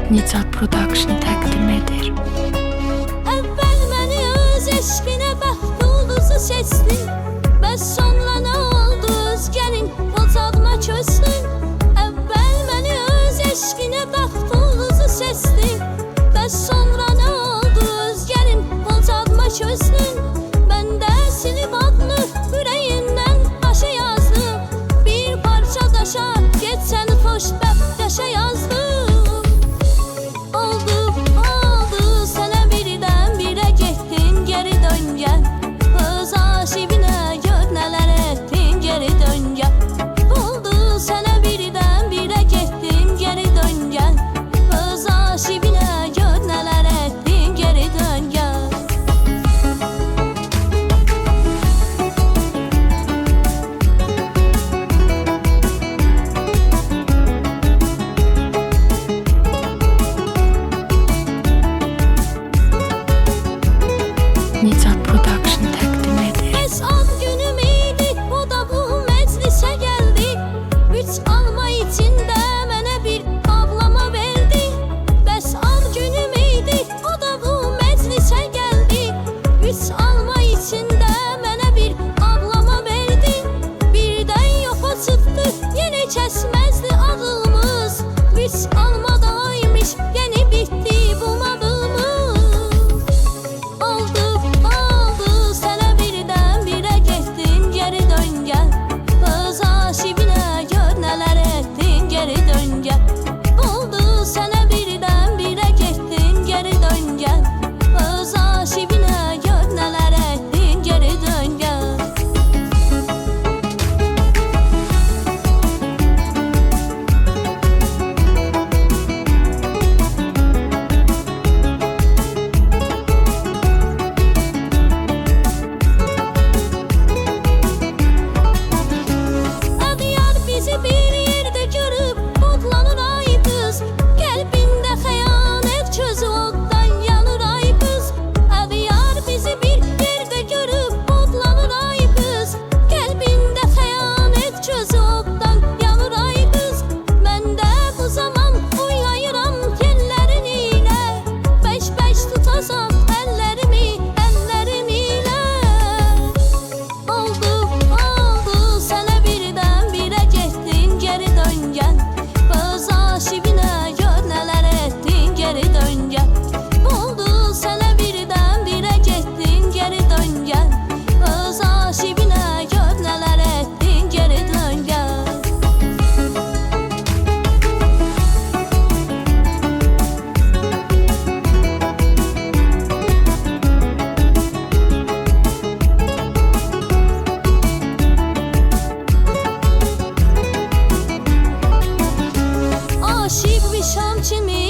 Nicat Production təqdim edir. Əvvəl məni öz eşqinə bəxt ulduzu seçdin, bəs sonra nə oldu özgərin qocalma köçdün. Əvvəl məni öz eşqinə bəxt ulduzu seçdin, bəs sonra nə oldu özgərin qocalma köçdün. Mən də silib adını ürəyindən daşa yazdım, bir parça daşa geçsəni xoşbəxt yaşa yazdım. Nicat Production təqdim edir. Bəs ad günüm idi, o da bu məclisə gəldi. 3 alma içində mənə bir ablama verdi. Bəs ad günüm idi, o da bu məclisə gəldi. 3 alma içində mənə bir ablama verdi. Birdən yoxa çıxdı, yenə kəsməzdi ağılımız. 3 alma daymış, yenə bitdi bu nağılımız.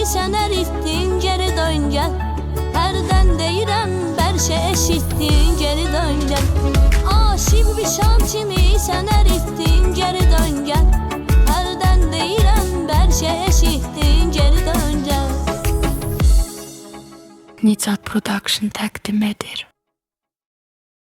Sən əritdin, geri dön gəl. Hərdən deyirəm, bər şey eşitdin, geri dön gəl. Aşıq bir şam kimi sən əritdin, geri dön gəl. Hərdən deyirəm, bər şey eşitdin, geri dön gəl. Nicat Production təqdim edir.